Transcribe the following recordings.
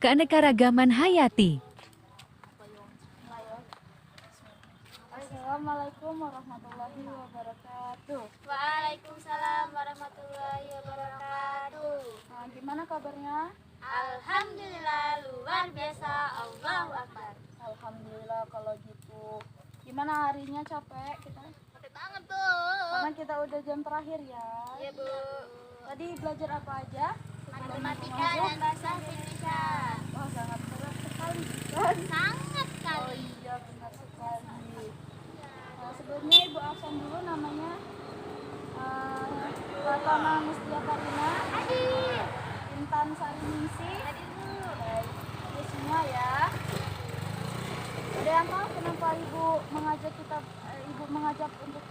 Keanekaragaman hayati. Assalamualaikum warahmatullahi wabarakatuh. Waalaikumsalam warahmatullahi wabarakatuh. Nah, gimana kabarnya? Alhamdulillah luar biasa. Allahu Akbar. Alhamdulillah kalau gitu. Gimana harinya, capek kita? Capek banget, Bu. Karena kita udah jam terakhir ya. Iya, Bu. Tadi belajar apa aja? Matematika dan bahasa Indonesia. Wah, sangat berat sekali kan? Sangat Oh sekali. iya, benar sekali. Nah, sebelumnya Ibu absen dulu namanya. Pratama Mustia Karina, Hadir. Intan Sariningsi. Hadir, Bu. Baik, ini semua ya. Ada yang tahu kenapa Ibu mengajak untuk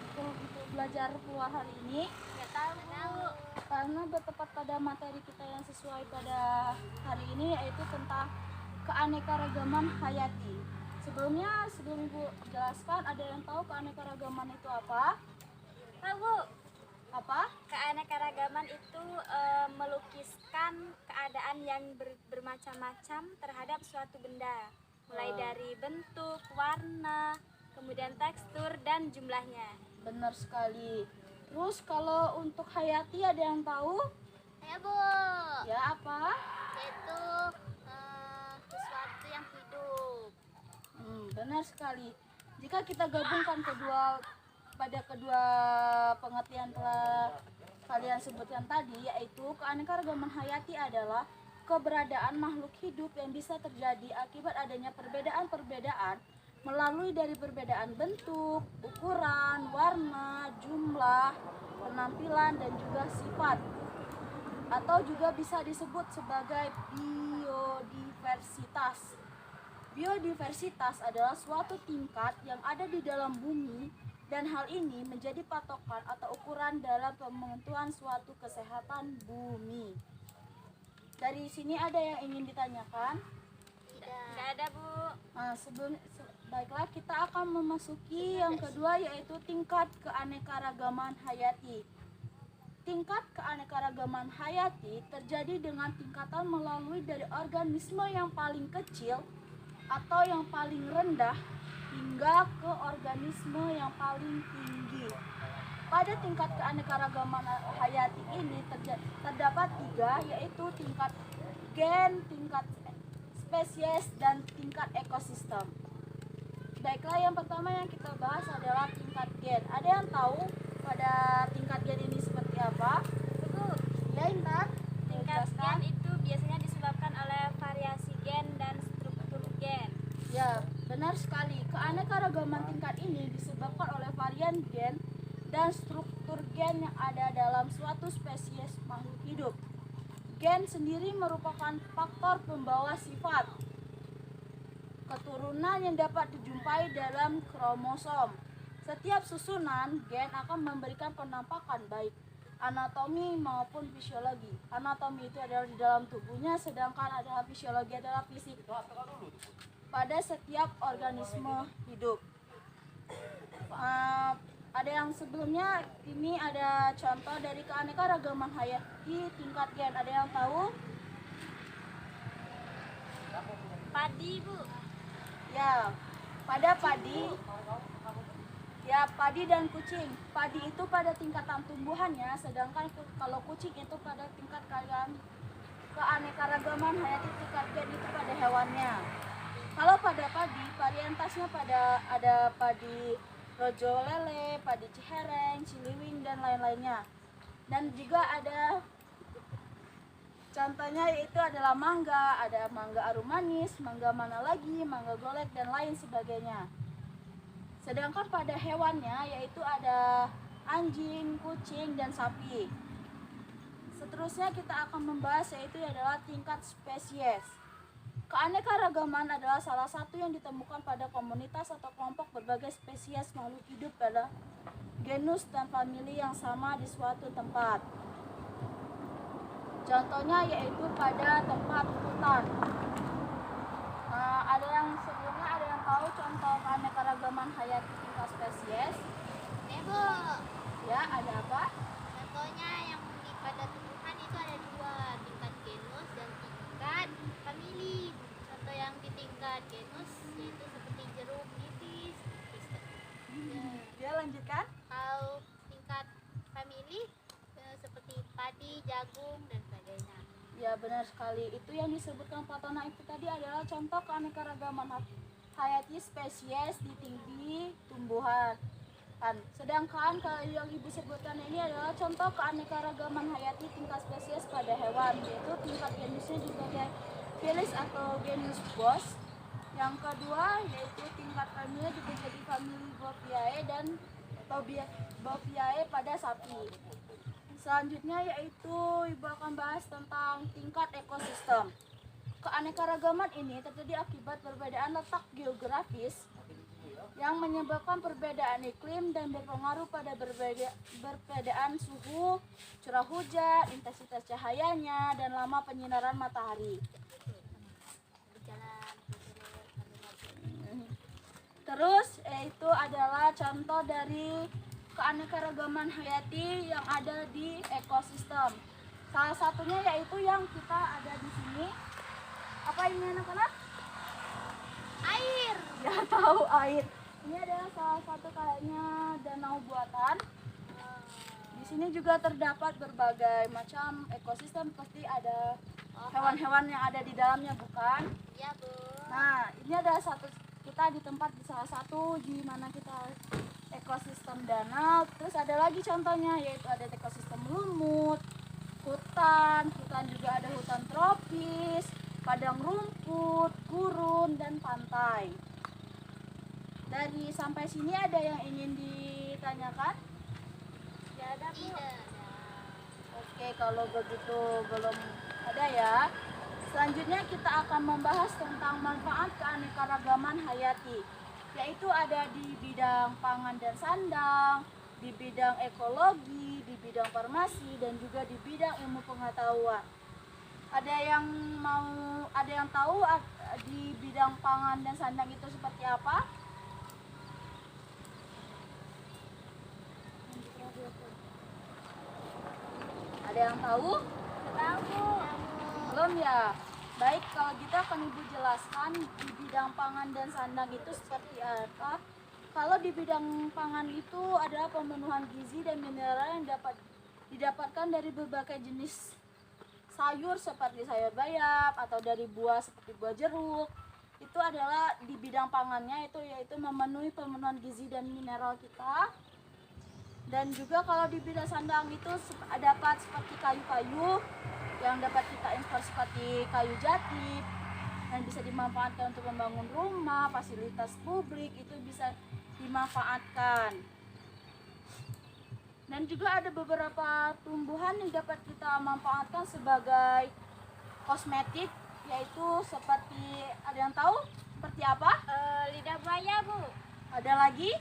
belajar keluar hari ini? Enggak tahu, Bu. Karena bertepat pada materi kita yang sesuai pada hari ini, yaitu tentang keanekaragaman hayati. Sebelum Ibu jelaskan, ada yang tahu keanekaragaman itu apa? Tahu, Bu. Apa? Keanekaragaman itu melukiskan keadaan yang bermacam-macam terhadap suatu benda, mulai dari bentuk, warna, kemudian tekstur dan jumlahnya. Benar sekali. Terus kalau untuk hayati ada yang tahu? Ya, Bu. Ya, apa? Yaitu sesuatu yang hidup. Benar sekali. Jika kita gabungkan kedua pengertian telah kalian sebutkan tadi, yaitu keanekaragaman hayati adalah keberadaan makhluk hidup yang bisa terjadi akibat adanya perbedaan-perbedaan melalui dari perbedaan bentuk, ukuran, warna, jumlah, penampilan, dan juga sifat, atau juga bisa disebut sebagai biodiversitas. Biodiversitas adalah suatu tingkat yang ada di dalam bumi, dan hal ini menjadi patokan atau ukuran dalam penentuan suatu kesehatan bumi. Dari sini ada yang ingin ditanyakan? Tidak ada, Bu. Nah, baiklah, kita akan memasuki yang kedua, yaitu tingkat keanekaragaman hayati. Tingkat keanekaragaman hayati terjadi dengan tingkatan melalui dari organisme yang paling kecil atau yang paling rendah hingga ke organisme yang paling tinggi. Pada tingkat keanekaragaman hayati ini terdapat tiga, yaitu tingkat gen, tingkat spesies, dan tingkat ekosistem. Baiklah, yang pertama yang kita bahas adalah tingkat gen. Ada yang tahu pada tingkat gen ini seperti apa? Bu, Ya, Intan. tingkat gen itu biasanya disebabkan oleh variasi gen dan struktur gen. Ya, benar sekali. Keanekaragaman tingkat ini disebabkan oleh varian gen dan struktur gen yang ada dalam suatu spesies makhluk hidup. Gen sendiri merupakan faktor pembawa sifat keturunan yang dapat dijumpai dalam kromosom. Setiap susunan gen akan memberikan penampakan baik anatomi maupun fisiologi. Anatomi itu adalah di dalam tubuhnya, sedangkan adalah fisiologi adalah fisik pada setiap organisme hidup. Ada yang sebelumnya, ini ada contoh dari keanekaragaman hayati tingkat gen. Ada yang tahu? Padi, Bu. Ya, pada padi. Ya, padi dan kucing. Padi itu pada tingkatan tumbuhannya, sedangkan kalau kucing itu pada tingkat keanekaragaman hayati tingkat gen itu pada hewannya. Kalau pada padi, varietasnya ada padi rojo lele, padi cihereng, ciliwing, dan lain-lainnya. Dan juga ada contohnya, yaitu adalah mangga, ada mangga arum manis, mangga mana lagi, mangga golek, dan lain sebagainya. Sedangkan pada hewannya, yaitu ada anjing, kucing, dan sapi. Seterusnya kita akan membahas, yaitu adalah tingkat spesies. Keanekaragaman adalah salah satu yang ditemukan pada komunitas atau kelompok berbagai spesies makhluk hidup pada genus dan famili yang sama di suatu tempat. Contohnya yaitu pada tempat hutan. Ada yang tahu contoh keanekaragaman hayati tingkat spesies? Ya, Bu. Ya, ada apa? Contohnya yang pada tumbuhan itu ada dua, tingkat genus dan tingkat famili. tingkat genus yaitu seperti jeruk nipis. Ya, lanjutkan. Kalau tingkat famili seperti padi, jagung dan sebagainya. Ya, benar sekali. Itu yang disebutkan Platona itu tadi adalah contoh keanekaragaman hayati spesies di tinggi tumbuhan. Sedangkan kalau yang ibu sebutkan ini adalah contoh keanekaragaman hayati tingkat spesies pada hewan, yaitu tingkat genusnya sebagai Felis atau genus Bos. Yang kedua yaitu tingkat famili juga jadi famili Boviae dan Boviae pada sapi. Selanjutnya yaitu ibu akan bahas tentang tingkat ekosistem. Keanekaragaman ini terjadi akibat perbedaan letak geografis yang menyebabkan perbedaan iklim dan berpengaruh pada perbedaan suhu, curah hujan, intensitas cahayanya, dan lama penyinaran matahari. Terus itu adalah contoh dari keanekaragaman hayati yang ada di ekosistem. Salah satunya yaitu yang kita ada di sini. Apa ini anak-anak? Air. Ya, tahu air. Ini adalah salah satu kayaknya danau buatan. Di sini juga terdapat berbagai macam ekosistem, pasti ada hewan-hewan yang ada di dalamnya, bukan? Iya, Bu. Nah, ini adalah kita di tempat di salah satu di mana kita ekosistem danau. Terus ada lagi contohnya yaitu ada ekosistem lumut, hutan juga ada hutan tropis, padang rumput, gurun, dan pantai. Dari sampai sini ada yang ingin ditanyakan? Tidak ada, Bu. Oke, kalau begitu belum ada ya. Selanjutnya kita akan membahas tentang manfaat keanekaragaman hayati, yaitu ada di bidang pangan dan sandang, di bidang ekologi, di bidang farmasi, dan juga di bidang ilmu pengetahuan. Ada yang tahu di bidang pangan dan sandang itu seperti apa? Ada yang tahu? Tahu. Belum ya? Baik, kalau gitu akan ibu jelaskan di bidang pangan dan sandang itu seperti apa. Kalau di bidang pangan itu adalah pemenuhan gizi dan mineral yang didapatkan dari berbagai jenis sayur seperti sayur bayam atau dari buah seperti buah jeruk. Itu adalah di bidang pangannya yaitu memenuhi pemenuhan gizi dan mineral kita. Dan juga kalau di bidang sandang itu dapat seperti kayu-kayu yang dapat kita impor seperti kayu jati dan bisa dimanfaatkan untuk membangun rumah, fasilitas publik itu bisa dimanfaatkan. Dan juga ada beberapa tumbuhan yang dapat kita manfaatkan sebagai kosmetik, yaitu seperti, ada yang tahu seperti apa? Lidah buaya, Bu. Ada lagi?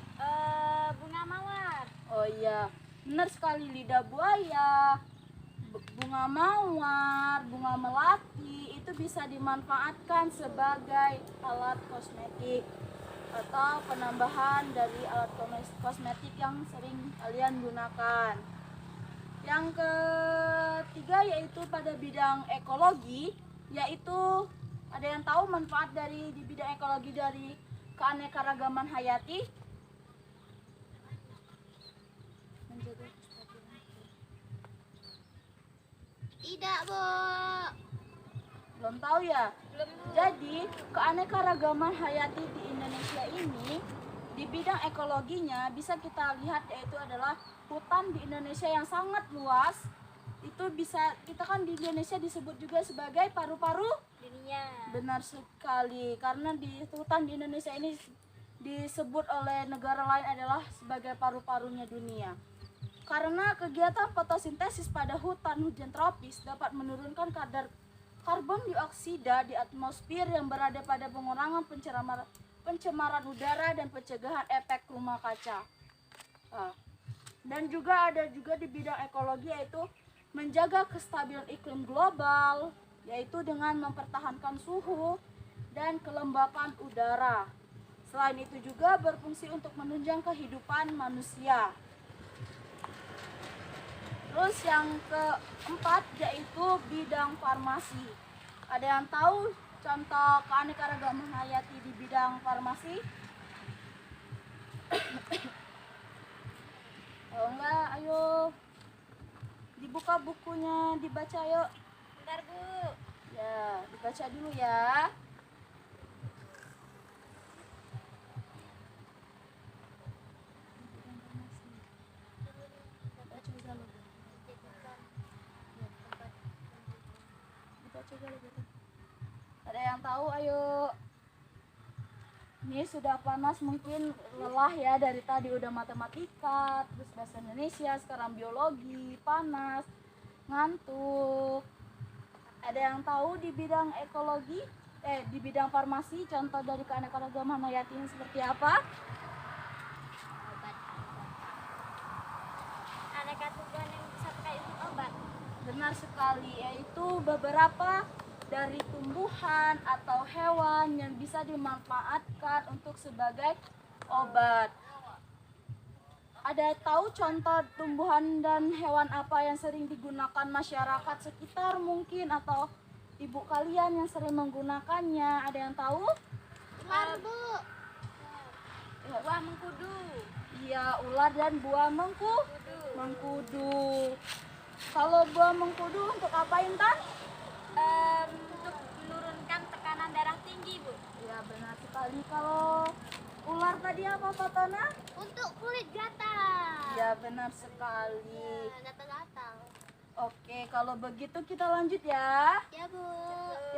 Bunga mawar. Oh iya, benar sekali, lidah buaya, bunga mawar, bunga melati itu bisa dimanfaatkan sebagai alat kosmetik atau penambahan dari alat kosmetik yang sering kalian gunakan. Yang ketiga yaitu pada bidang ekologi, yaitu ada yang tahu manfaat di bidang ekologi dari keanekaragaman hayati? Tidak, Bu. Belum tahu ya? Belum. Jadi, keanekaragaman hayati di Indonesia ini di bidang ekologinya bisa kita lihat yaitu adalah hutan di Indonesia yang sangat luas. Itu bisa, kita kan di Indonesia disebut juga sebagai paru-paru Dunia. benar sekali, karena di hutan di Indonesia ini disebut oleh negara lain adalah sebagai paru-parunya dunia. Karena kegiatan fotosintesis pada hutan hujan tropis dapat menurunkan kadar karbon dioksida di atmosfer yang berada pada pengurangan pencemaran udara dan pencegahan efek rumah kaca. Dan juga ada juga di bidang ekologi yaitu menjaga kestabilan iklim global, yaitu dengan mempertahankan suhu dan kelembapan udara. Selain itu juga berfungsi untuk menunjang kehidupan manusia. Terus yang keempat yaitu bidang farmasi. Ada yang tahu contoh keanekaragaman hayati di bidang farmasi? Kalau enggak, ayo dibuka bukunya, dibaca yuk. Bentar, Bu. Ya, dibaca dulu ya. Ada yang tahu? Ayo. Ini sudah panas, mungkin lelah ya, dari tadi udah matematika, terus bahasa Indonesia, sekarang biologi, panas, ngantuk. Ada yang tahu di bidang ekologi, di bidang farmasi, contoh dari keanekaragaman hayati ini seperti apa? Aneka tumbuhan yang bisa pakai untuk obat. Benar sekali, yaitu beberapa dari tumbuhan atau hewan yang bisa dimanfaatkan untuk sebagai obat. Ada tahu contoh tumbuhan dan hewan apa yang sering digunakan masyarakat sekitar mungkin, atau ibu kalian yang sering menggunakannya? Ada yang tahu? Ular, Bu. Ya. Buah mengkudu. Iya, ular dan buah mengkudu. Kalau buah mengkudu untuk apa, Intan? Untuk menurunkan tekanan darah tinggi, Bu. Ya, benar sekali. Kalau ular tadi apa, Fatona? Untuk kulit gatal. Ya, benar sekali. Gatal-gatal. Oke, kalau begitu kita lanjut ya. Ya, Bu.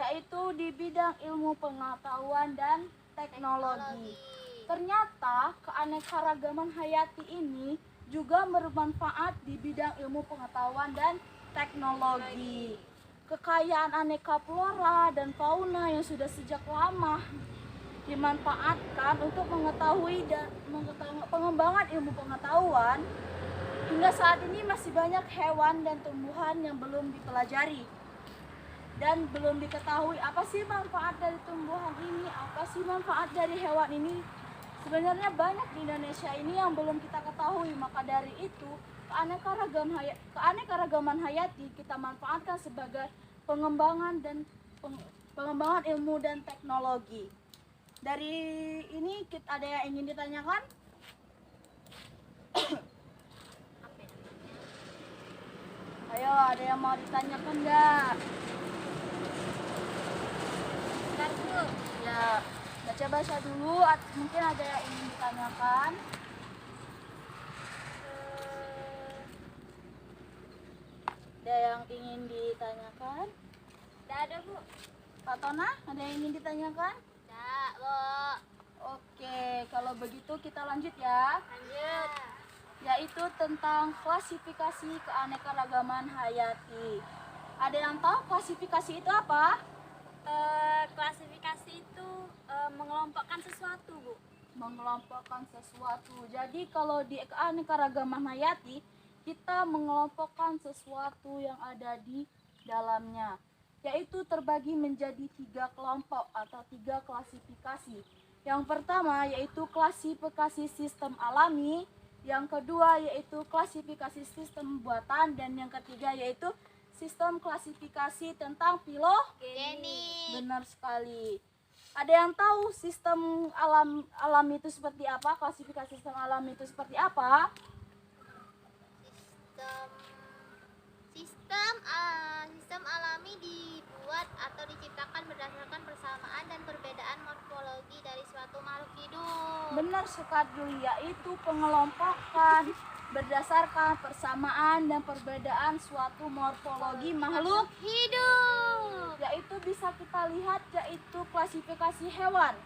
Yaitu di bidang ilmu pengetahuan dan teknologi. Ternyata keanekaragaman hayati ini juga bermanfaat di bidang ilmu pengetahuan dan teknologi. Kekayaan aneka flora dan fauna yang sudah sejak lama dimanfaatkan untuk mengetahui dan pengembangan ilmu pengetahuan. Hingga saat ini masih banyak hewan dan tumbuhan yang belum dipelajari dan belum diketahui apa sih manfaat dari tumbuhan ini, apa sih manfaat dari hewan ini. Sebenarnya banyak di Indonesia ini yang belum kita ketahui. Maka dari itu keanekaragaman hayati kita manfaatkan sebagai pengembangan ilmu dan teknologi. Dari ini ada yang ingin ditanyakan? Ayo, ada yang mau ditanyakan nggak? Bentar, Bu. Ya, baca-baca dulu, mungkin ada yang ingin ditanyakan. Ada yang ingin ditanyakan? Tidak ada, Bu. Pak Tona, ada yang ingin ditanyakan? Tidak, Bu. Oke, kalau begitu kita lanjut ya. Lanjut. Yaitu tentang klasifikasi keanekaragaman hayati. Ada yang tahu klasifikasi itu apa? Klasifikasi itu mengelompokkan sesuatu, Bu. Mengelompokkan sesuatu. Jadi kalau di keanekaragaman hayati, kita mengelompokkan sesuatu yang ada di dalamnya, yaitu terbagi menjadi 3 kelompok atau 3 klasifikasi. Yang pertama yaitu klasifikasi sistem alami, yang kedua yaitu klasifikasi sistem buatan, dan yang ketiga yaitu sistem klasifikasi tentang Geni. Benar sekali. Ada yang tahu sistem alam itu seperti apa? Klasifikasi sistem alam itu seperti apa? Sistem alami dibuat atau diciptakan berdasarkan persamaan dan perbedaan morfologi dari suatu makhluk hidup. Benar sekali, yaitu pengelompokan berdasarkan persamaan dan perbedaan suatu morfologi makhluk hidup. yaitu bisa kita lihat, yaitu klasifikasi hewan.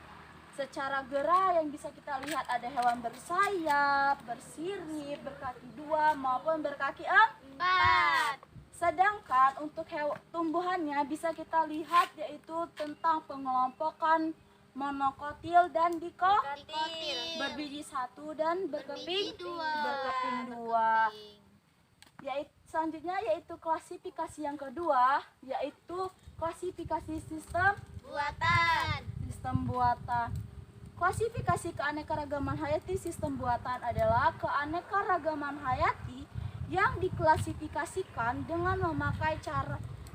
Secara gerah yang bisa kita lihat ada hewan bersayap, bersirip, berkaki 2 maupun berkaki 4. Sedangkan untuk tumbuhannya bisa kita lihat, yaitu tentang pengelompokan monokotil dan Dikotil. berbiji 1 dan berkeping 2. Selanjutnya yaitu klasifikasi yang kedua, yaitu klasifikasi sistem buatan. Klasifikasi keanekaragaman hayati sistem buatan adalah keanekaragaman hayati yang diklasifikasikan dengan memakai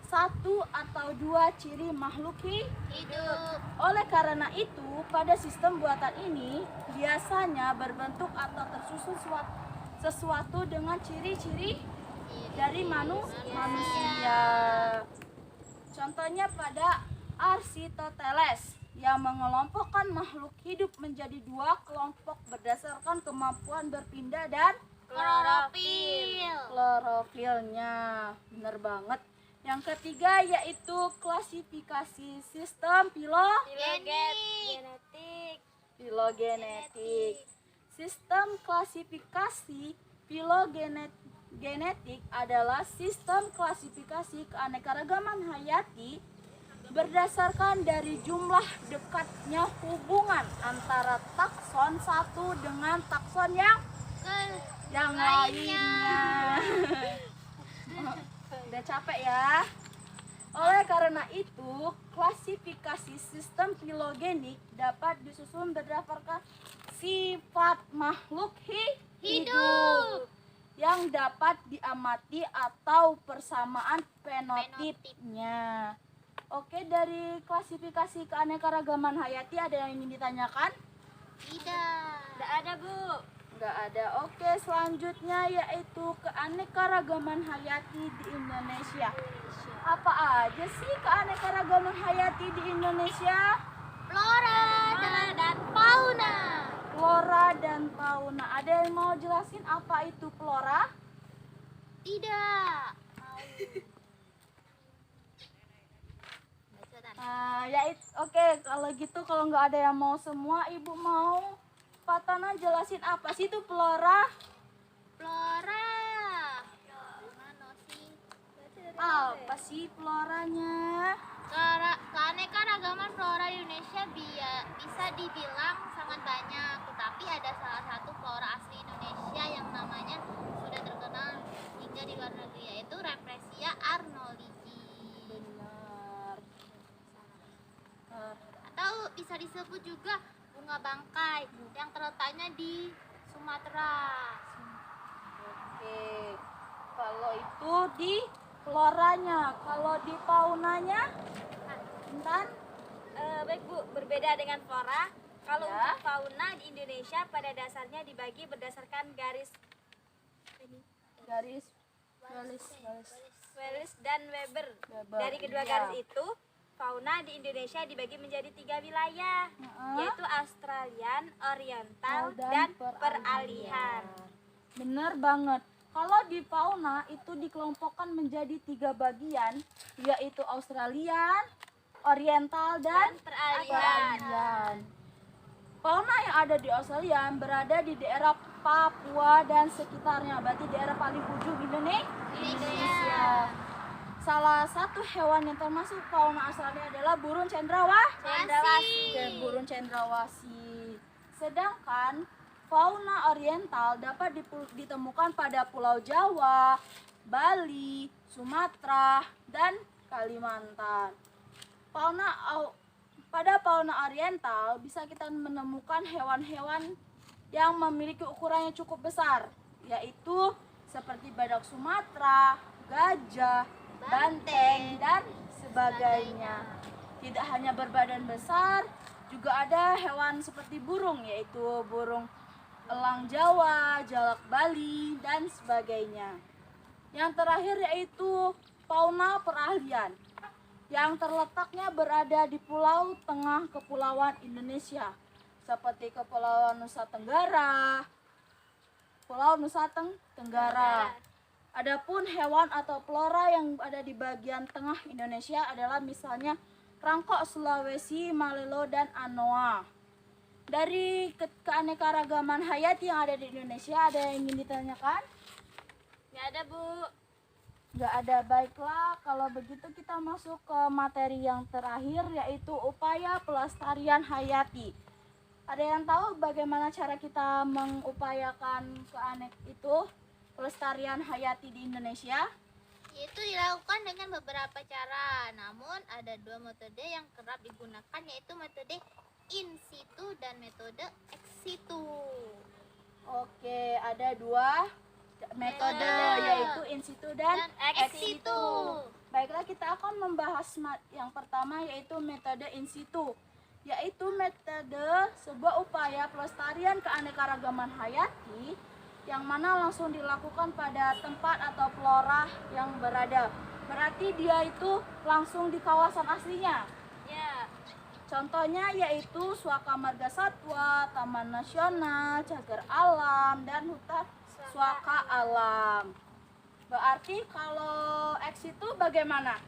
satu atau dua ciri makhluk hidup. Oleh karena itu, pada sistem buatan ini biasanya berbentuk atau tersusun sesuatu dengan ciri-ciri dari manusia. Contohnya pada Aristoteles yang mengelompokkan makhluk hidup menjadi dua kelompok berdasarkan kemampuan berpindah dan klorofilnya. Bener banget. Yang ketiga yaitu klasifikasi sistem filogenetik. Sistem klasifikasi filogenetik adalah sistem klasifikasi keanekaragaman hayati berdasarkan dari jumlah dekatnya hubungan antara takson satu dengan takson yang lainnya. Udah capek ya. Oleh karena itu, klasifikasi sistem filogenik dapat disusun berdasarkan sifat makhluk hidup yang dapat diamati atau persamaan fenotipnya. Oke, dari klasifikasi keanekaragaman hayati ada yang ingin ditanyakan? Tidak ada, Bu. Nggak ada. Oke, selanjutnya yaitu keanekaragaman hayati di Indonesia. Apa aja sih keanekaragaman hayati di Indonesia? Flora dan fauna. Flora dan fauna. Ada yang mau jelasin apa itu flora? Tidak. Oke, kalau gitu kalau nggak ada yang mau semua, Ibu mau Fatana jelasin apa sih itu flora? Flora. Gimana sih? Apa sih floranya? Keanekaragaman flora Indonesia bisa dibilang sangat banyak, tetapi ada salah satu flora asli Indonesia yang namanya sudah terkenal hingga di luar negeri, yaitu Rafflesia arnoldii. Benar. Atau bisa disebut juga bunga bangkai yang terletaknya di Sumatera. Oke. Kalau itu di floranya, kalau di faunanya? Intan? Baik Bu, berbeda dengan flora. Kalau Ya. untuk fauna di Indonesia pada dasarnya dibagi berdasarkan garis Wallace dan Weber. Dari kedua Iya. garis itu, fauna di Indonesia dibagi menjadi 3 wilayah, yaitu Australian, Oriental, dan Peralihan. Benar banget. Kalau di fauna itu dikelompokkan menjadi 3 bagian, yaitu Australian, Oriental, dan Peralihan. Fauna yang ada di Australia berada di daerah Papua dan sekitarnya, berarti daerah paling ujung Indonesia. Salah satu hewan yang termasuk fauna Australia adalah burung cendrawasih. Sedangkan fauna oriental dapat ditemukan pada Pulau Jawa, Bali, Sumatera, dan Kalimantan. Pada fauna oriental bisa kita menemukan hewan-hewan yang memiliki ukuran yang cukup besar, yaitu seperti badak Sumatera, gajah, banteng, dan sebagainya. Tidak hanya berbadan besar, juga ada hewan seperti burung, yaitu burung elang Jawa, jalak Bali, dan sebagainya. Yang terakhir yaitu fauna peralihan, yang terletaknya berada di pulau tengah kepulauan Indonesia, seperti Kepulauan Nusa Tenggara, Pulau Nusa Tenggara. Adapun hewan atau flora yang ada di bagian tengah Indonesia adalah misalnya rangkok Sulawesi, Malelo, dan Anoa. Dari keanekaragaman hayati yang ada di Indonesia, ada yang ingin ditanyakan? Nggak ada Bu. Nggak ada. Baiklah, kalau begitu kita masuk ke materi yang terakhir, yaitu upaya pelestarian hayati. Ada yang tahu bagaimana cara kita mengupayakan pelestarian hayati di Indonesia? Itu dilakukan dengan beberapa cara, namun ada 2 metode yang kerap digunakan, yaitu metode in situ dan metode ex situ. Oke, ada 2 metode, yaitu in situ dan ex situ. Baiklah, kita akan membahas yang pertama yaitu metode in situ, yaitu metode sebuah upaya pelestarian keanekaragaman hayati yang mana langsung dilakukan pada tempat atau flora yang berada. Berarti dia itu langsung di kawasan aslinya. Ya. Contohnya yaitu Suaka Marga Satwa, Taman Nasional, Cagar Alam, dan Hutan Suaka Alam. Berarti kalau X itu bagaimana?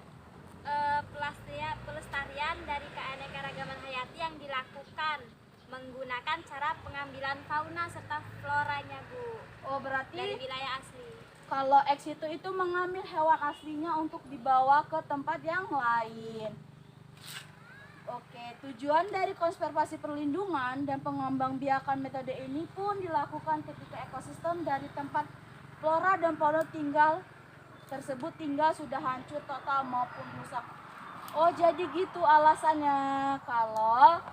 Pelestarian dari keanekaragaman hayati yang dilakukan menggunakan cara pengambilan fauna serta floranya, Bu. Oh, berarti Dari wilayah asli. kalau X itu mengambil hewan aslinya untuk dibawa ke tempat yang lain. Oke, tujuan dari konservasi perlindungan dan pengembangbiakan metode ini pun dilakukan ketika ekosistem dari tempat flora dan fauna tersebut tinggal sudah hancur total maupun rusak. Oh, jadi gitu alasannya kalau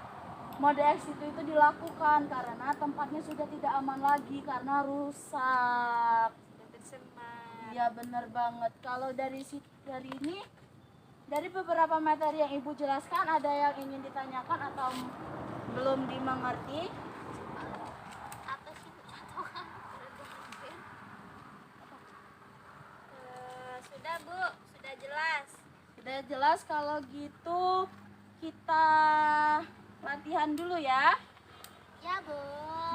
mode ex situ itu dilakukan karena tempatnya sudah tidak aman lagi karena rusak. Sudah tercemar. Iya, benar banget. Kalau dari ini, dari beberapa materi yang Ibu jelaskan, ada yang ingin ditanyakan atau belum dimengerti? Apa sih Bu contohkan? Sudah, Bu, sudah jelas. Sudah jelas. Kalau gitu kita latihan dulu ya. Ya Bu.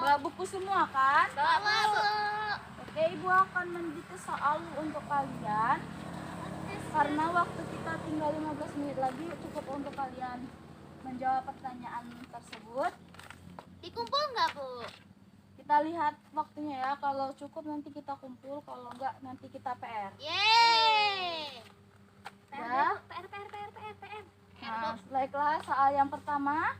Bawa buku semua kan? Bawa Bu. Oke, Ibu akan mendikte soal untuk kalian. Karena waktu kita tinggal 15 menit lagi, cukup untuk kalian menjawab pertanyaan tersebut. Dikumpul nggak Bu? Kita lihat waktunya ya. Kalau cukup nanti kita kumpul, kalau enggak nanti kita PR. Yeay. Ya. PR. Nah, baiklah, soal yang pertama.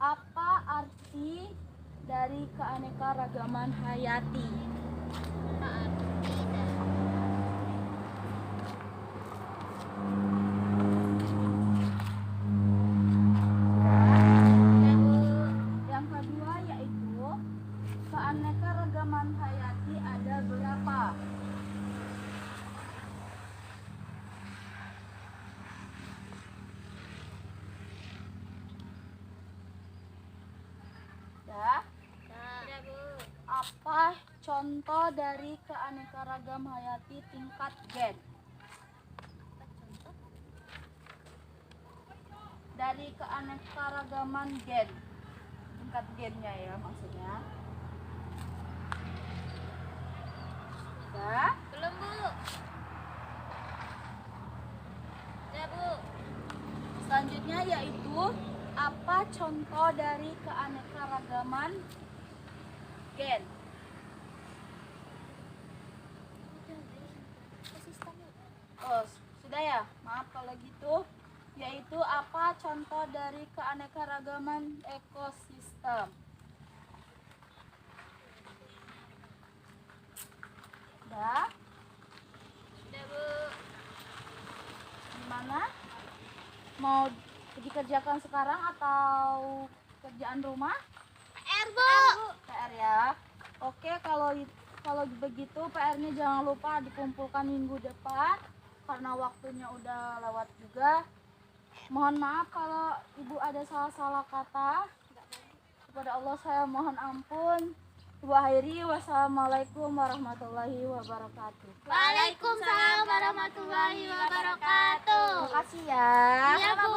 Apa arti dari keanekaragaman hayati? Yang kedua yaitu keanekaragaman hayati ada berapa? Ya. Sudah, Bu. Apa contoh dari keanekaragaman hayati tingkat gen? Dari keanekaragaman gen, tingkat gennya ya maksudnya. Ya. Belum, Bu. Sudah, Bu. Selanjutnya yaitu apa contoh dari keanekaragaman gen? Oh, sudah ya? Maaf kalau gitu. Yaitu apa contoh dari keanekaragaman ekosistem? Udah? Sudah, Bu. Gimana? Mau dikerjakan sekarang atau kerjaan rumah? PR Bu. PR ya. Oke, kalau begitu PR-nya jangan lupa dikumpulkan minggu depan karena waktunya udah lewat juga. Mohon maaf kalau Ibu ada salah-salah kata. Kepada Allah saya mohon ampun. Ibu akhiri, wassalamualaikum warahmatullahi wabarakatuh. Waalaikumsalam warahmatullahi wabarakatuh. Terima kasih ya. Iya Bu.